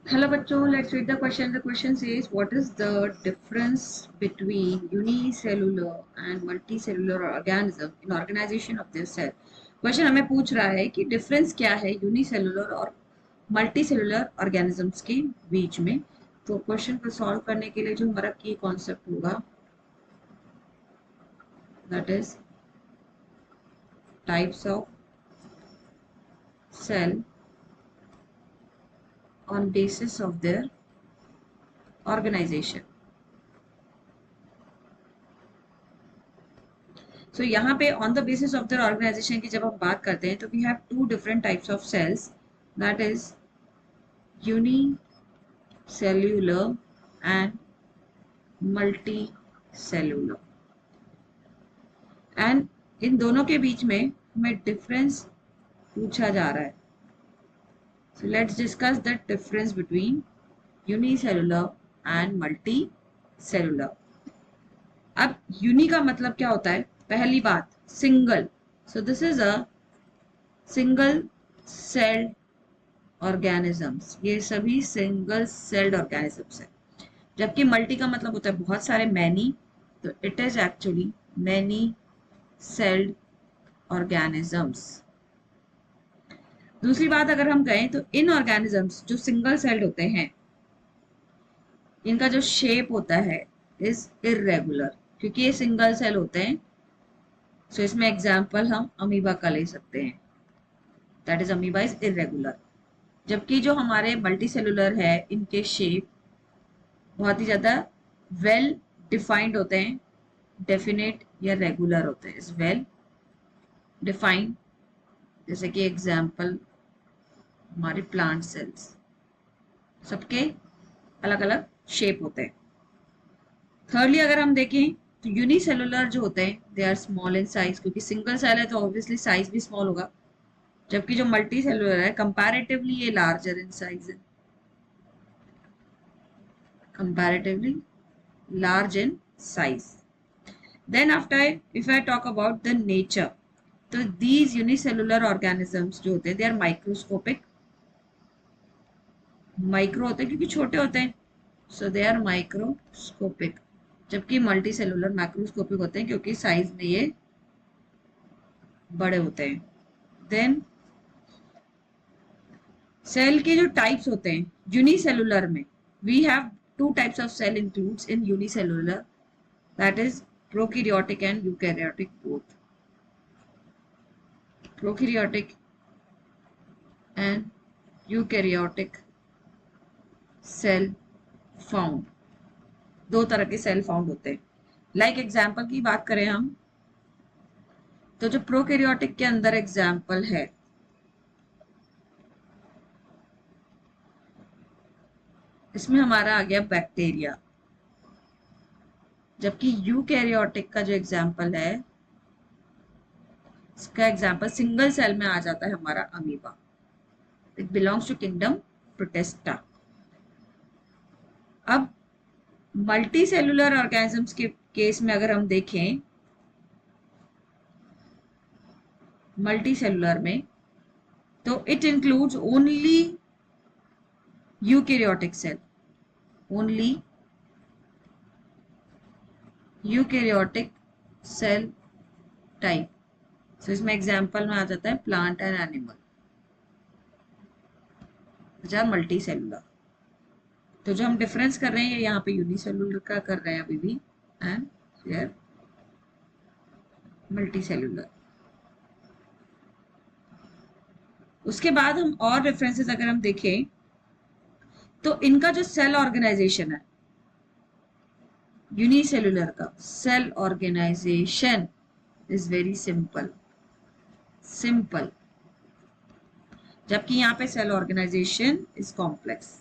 Hello बच्चों, let's read the question. The question says, what is the difference between unicellular and multicellular organism in organization of their cell? Question हमें पूछ रहा है कि difference क्या है यूनिसेलुलर और मल्टीसेलुलर ऑर्गेनिजम्स के बीच में। तो क्वेश्चन को सॉल्व करने के लिए जो हमारा की कॉन्सेप्ट होगा that is types of cell on basis of their organization. So यहाँ पे on the basis of the organization की जब हम बात करते हैं तो we have two different types of cells that is unicellular and multi cellular. And इन दोनों के बीच में हमें डिफरेंस पूछा जा रहा है। So let's discuss the difference between unicellular and multi cellular. अब यूनि का मतलब क्या होता है? पहली बात single. So this is a single celled organisms, ये सभी सिंगल सेल्ड ऑर्गेनिजम्स है। जबकि मल्टी का मतलब होता है बहुत सारे, मैनी, तो it is actually many sailed organisms. दूसरी बात अगर हम कहें तो इन ऑर्गेनिजम्स जो सिंगल सेल्ड होते हैं इनका जो शेप होता है इज इरेगुलर, क्योंकि ये सिंगल सेल होते हैं। सो इसमें एग्जाम्पल हम अमीबा का ले सकते हैं, that is amoeba is irregular. जबकि जो हमारे मल्टी सेलुलर है इनके शेप बहुत ही ज्यादा वेल डिफाइंड होते हैं, डेफिनेट या रेगुलर होते हैं, इज वेल डिफाइंड। जैसे कि एग्जाम्पल हमारे प्लांट सेल्स, सबके अलग अलग शेप होते हैं। थर्डली अगर हम देखें तो यूनिसेलुलर जो होते हैं they are small in size, क्योंकि सिंगल सेल है तो ऑब्वियसली साइज भी स्मॉल होगा। जबकि जो मल्टी सेलुलर है कंपैरेटिवली ये लार्जर इन साइज है, comparatively large in size. Then after, if I talk about the nature, तो these unicellular organisms जो होते हैं they are microscopic, माइक्रो होते हैं क्योंकि छोटे होते हैं, so they are microscopic। जबकि मल्टी सेलुलर मैक्रोस्कोपिक होते हैं क्योंकि साइज में ये बड़े होते हैं। देन सेल के जो टाइप्स होते हैं यूनिसेलुलर में, we have two types of cell includes in unicellular, that is prokaryotic and eukaryotic both, prokaryotic and eukaryotic cell found, दो तरह के सेल फाउंड होते हैं। लाइक एग्जाम्पल की बात करें हम तो जो प्रोकैरियोटिक के अंदर एग्जाम्पल है इसमें हमारा आ गया बैक्टीरिया। जबकि यूकैरियोटिक का जो एग्जाम्पल है इसका एग्जाम्पल सिंगल सेल में आ जाता है हमारा amoeba, it belongs to kingdom Protista. अब मल्टी सेलुलर ऑर्गेनिजम्स के केस में अगर हम देखें, मल्टी सेलुलर में तो it includes only eukaryotic cell, only eukaryotic cell type. So इसमें एग्जाम्पल में आ जाता है plant and animal, multi cellular. तो जो हम डिफरेंस कर रहे हैं यहाँ पे यूनिसेलुलर का कर रहे हैं अभी भी, एंड हियर मल्टी सेलुलर। उसके बाद हम और रेफरेंसेस अगर हम देखें तो इनका जो सेल ऑर्गेनाइजेशन है यूनिसेलुलर का cell organization is very simple, simple. जबकि यहाँ पे cell organization is complex,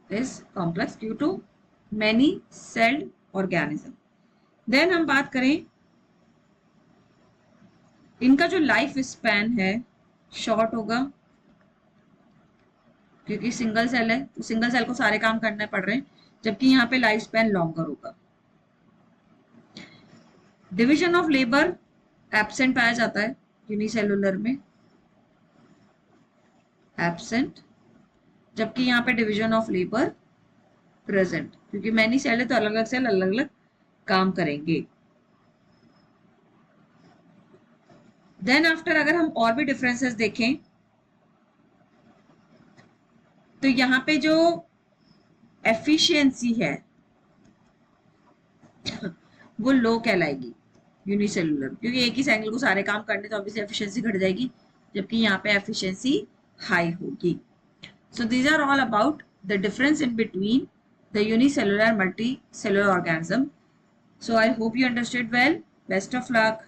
is complex due to many celled organism। Then हम बात करें इनका जो लाइफ स्पैन है शॉर्ट होगा, क्योंकि सिंगल सेल है तो सिंगल सेल को सारे काम करने पड़ रहे हैं, जबकि यहाँ पे लाइफ स्पैन लॉन्गर होगा। डिवीजन ऑफ लेबर एब्सेंट पाया जाता है यूनिसेलुलर में, एब्सेंट, जबकि यहाँ पे डिवीजन ऑफ लेबर प्रेजेंट, क्योंकि मैनी सेल है तो अलग अलग सेल अलग अलग काम करेंगे। देन आफ्टर अगर हम और भी डिफरेंसेस देखें तो यहाँ पे जो एफिशिएंसी है वो लो कहलाएगी यूनिसेलुलर, क्योंकि एक ही साइकिल को सारे काम करने तो ऑब्वियसली एफिशिएंसी घट जाएगी, जबकि यहाँ पे एफिशिएंसी हाई होगी। So these are all about the difference in between the unicellular multi cellular organism. So I hope you understood well. Best of luck.